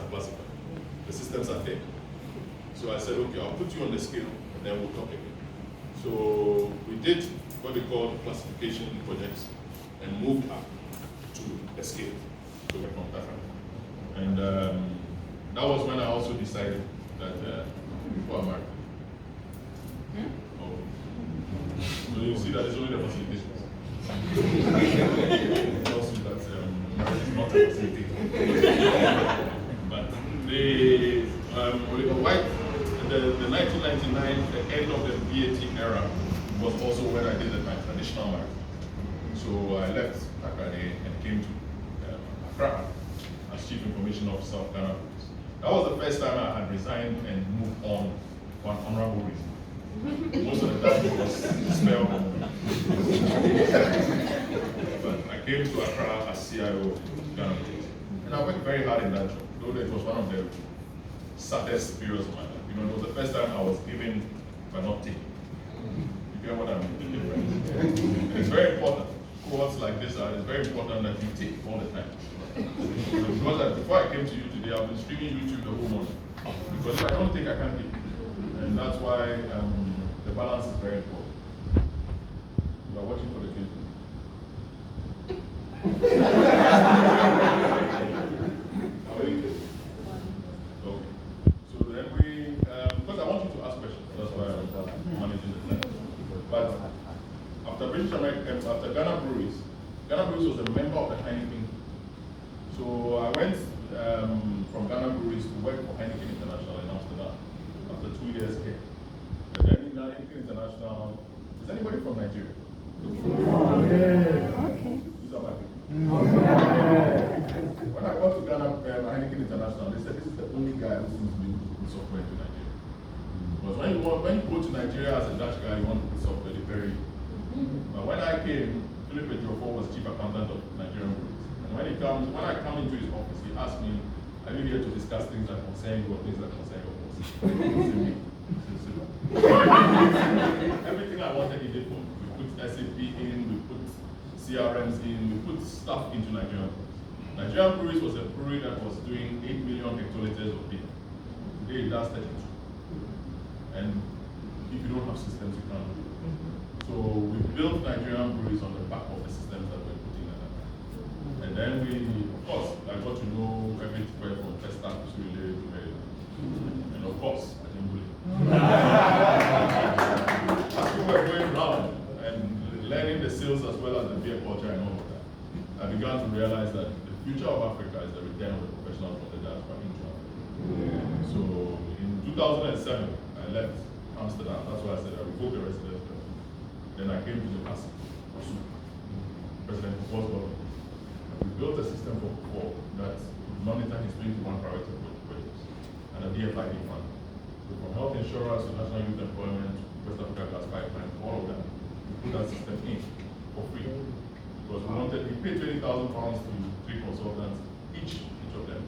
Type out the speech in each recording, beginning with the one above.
are classified. The systems are there. So I said, okay, I'll put you on the scale, and then we'll talk again. So we did what they call classification projects, and moved up to the scale. So we're from that. And that was when I also decided that people are married. So you see that it's only the facilitations. It tells you that marriage is not a facilitator. But the 1999, the end of the VAT era, was also when I did my traditional marriage. So I left Akane and came to Accra as Chief Information Officer of Ghana Police. That was the first time I had resigned and moved on for an honorable reason. Most of the time it was spell. But I came to Accra as CIO of Ghana Police. And I worked very hard in that job, though it was one of the saddest periods of my life. You know, it was the first time I was given but not taken. You get what I mean? It's very important. Cohorts like this it's very important that you take all the time. Because before I came to you today, I've been streaming YouTube the whole morning. Because if I don't think I can't take it. And that's why the balance is very important. You are watching for the kids. How many kids? Okay. So then because I want you to ask questions, that's why I'm managing the time. But after British American, after Ghana Breweries was a member of the Heineken. So I went from Ghana Breweries to work for Heineken International in Amsterdam after 2 years here. And then in Heineken International, is anybody from Nigeria? Okay. These are my people. When I got to Ghana, Heineken International, they said this is the only guy who seems to be able to put software into Nigeria. Because when you go to Nigeria as a Dutch guy, you want to put software, they bury you. But when I came, Philip Ejiofor was chief accountant of Nigerian Breweries. And when I come into his office, he asked me, are you here to discuss things that concern you or things that concern your boss? Everything I wanted, he did for me. We put SAP in, we put CRMs in, we put stuff into Nigerian Breweries. Nigerian Breweries was a brewery that was doing 8 million hectoliters of beer. Today it does 32. And if you don't have systems, you can't do it. So we built Nigerian breweries on the back of the systems that we're putting in that time. And then of course, I got to know everywhere from Testa to Relay to Maryland. And of course, I didn't believe. As we were going around and learning the sales as well as the beer culture and all of that, I began to realize that the future of Africa is the return of the professionals from the diaspora into Africa. So in 2007, I left Amsterdam. That's why I said I revoked the residence. Then I came to the past, President Kufuor's government. We built a system for that would monitor his 21 priority projects and a DFID fund. So from health insurance to national youth employment, West Africa gas pipeline, all of that, we put that system in for free. Because we paid £20,000 to 3 consultants, each of them,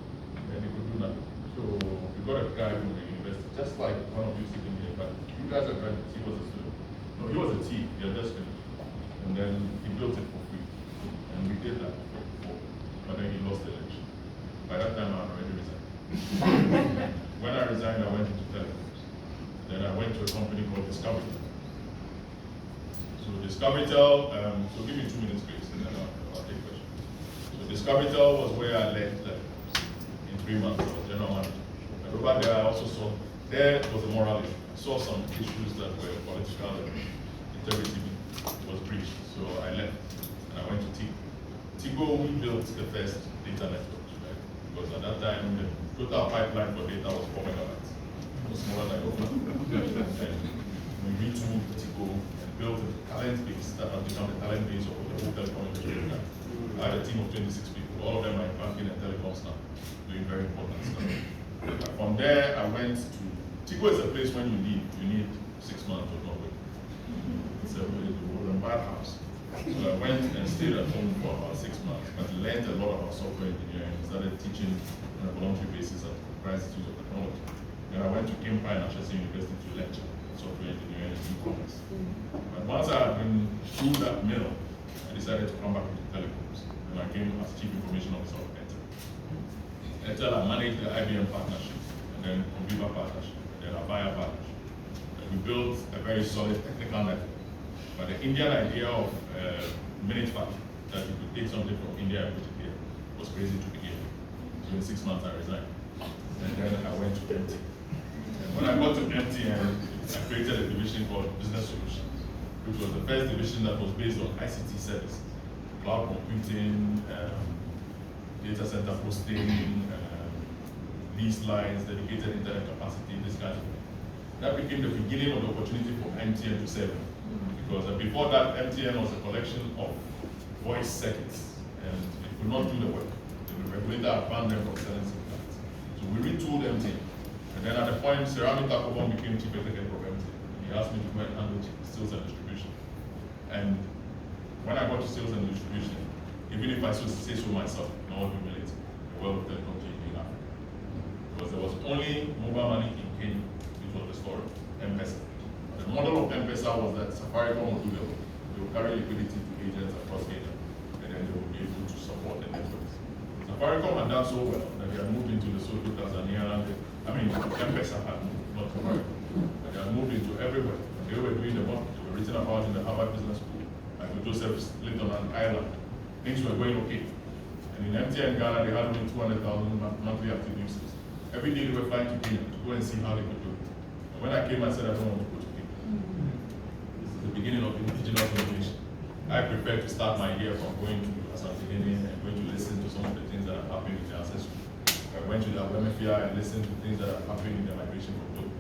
and they could do nothing. So we got a guy from the university, just like one of you sitting here, but you guys are graduates, he was a student. No, he was a T, he had just finished. And then he built it for free. And we did that before. But then he lost the election. By that time, I had already resigned. When I resigned, I went into telecoms. Then I went to a company called Discoverytel. So Discoverytel, so give me 2 minutes, please, and then I'll take questions. So Discoverytel was where I led telecoms. In 3 months, I was general manager. And over there, I also saw, there was a moral issue. Saw some issues that were political integrity was breached, so I left and I went to Tigo. Tigo, we built the first data network, right? Because at that time the total pipeline for data was 4 megabytes. It was smaller than Open. And we retooled Tigo and built a talent base that has become the talent base of the whole telecom industry. I had a team of 26 people, all of them are in banking and telecoms now, doing very important stuff. From there, I went to Tigo is a place when you need 6 months of not working. It's a bad house. So I went and stayed at home for about 6 months, but learned a lot about software engineering, started teaching on a voluntary basis at the Christ Institute of Technology. Then I went to Kimpa and Ashesi University to lecture software engineering and e-commerce. But once I had been through that mill, I decided to come back into telecoms. And I came as Chief Information Officer of Enter. Airtel had managed the IBM partnership, and then Conviva partnership, and then Avaya partnership. And we built a very solid technical network. But the Indian idea of minute fact, that you could take something from India and put it here, was crazy to begin with. So in 6 months I resigned. And then I went to MT. And when I got to MTN, I created a division called Business Solutions, which was the first division that was based on ICT services, cloud computing, data center hosting, lease lines, dedicated internet capacity, this kind of thing. That became the beginning of the opportunity for MTN to serve. Because before that, MTN was a collection of voice circuits, and it could not do the work. The regulator had banned them from selling SIM cards. So we retooled MTN. And then at the point, Serami Takobon became chief executive of MTN. And he asked me to go and handle sales and distribution. And when I got to sales and distribution, even if I should say so myself, in all humility, the world of technology in Africa. Because there was only mobile money in Kenya, which was the story, M-Pesa. The model of M-Pesa was that Safaricom would do the work. They would carry liquidity to agents across Kenya, and then they would be able to support the networks. Safaricom had done so well that they had moved into the Lesotho, Tanzania, M-Pesa had moved, not Safaricom. But they had moved into everywhere. And they were doing the work. They were written about in the Harvard Business School. Michael Joseph lived on an island. Things were going okay. And in MTN Ghana, they had only 200,000 monthly active users. Every day they were flying to Kenya to go and see how they could do it. And when I came, I said, I don't want to go to Kenya. This is the beginning of indigenous innovation. I prefer to start my year from going to Asante and going to listen to some of the things that are happening in the ancestry. I went to the Wemefia and listened to things that are happening in the migration from Togo.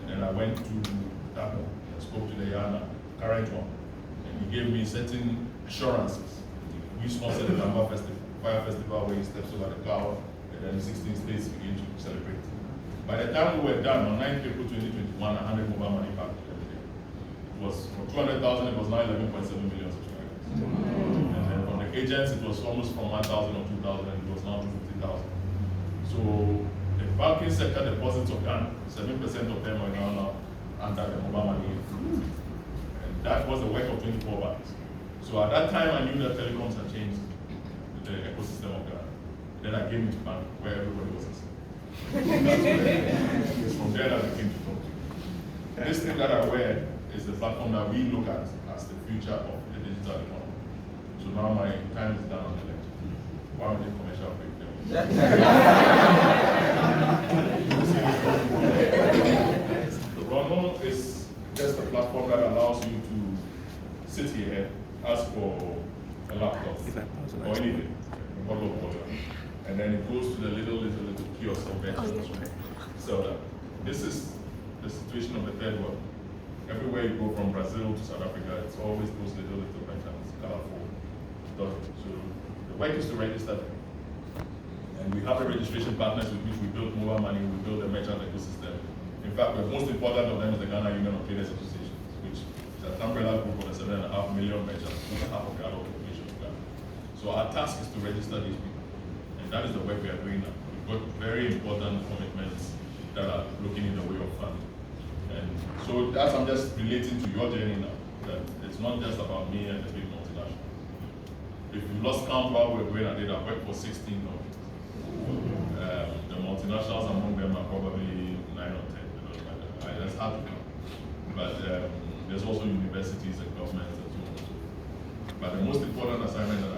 And then I went to Dako and spoke to the Yana, current one. And he gave me certain assurances. We sponsored the Lamba Festival, Fire Festival, where he steps over the cloud, and then the 16 states begin to celebrate. By the time we were done, on 9th April 2021, I handed mobile money back to every day. It was from 200,000, it was now 11.7 million subscribers. And then from the agents, it was almost from 1,000 or 2,000, and it was now 50,000. So the banking sector deposits of Ghana, 7% of them are now under the mobile money. And that was the work of 24 banks. So at that time, I knew that telecoms had changed the ecosystem of Ghana. Then I came into bank where everybody was asleep. It's from there that I came to talk to you. This thing that I wear is the platform that we look at as the future of the digital economy. So now my time is down on the lecture. Why would the commercial break them? Rono is just a platform that allows you to sit here, ask for a laptop or anything, a bottle of water, and then it goes to the little kiosk of benches. So that this is the situation of the third world. Everywhere you go from Brazil to South Africa, it's always those little benches, colorful. So the work is to register them. And we have a registration partners with which we build mobile money, we build a merchant ecosystem. In fact, the most important of them is the Ghana Union of Traders Association, which is an umbrella group of the 7.5 million merchants, which is half of the adult population of Ghana. So our task is to register these people. And that is the work we are doing now. We've got very important commitments that are looking in the way of funding. And so that's, I'm just relating to your journey now, that it's not just about me and the big multinational. If you lost count while we were going, I did a work for 16 companies. The multinationals among them are probably 9 or 10. That's hard to count. But there's also universities and governments and so on. But the most important assignment that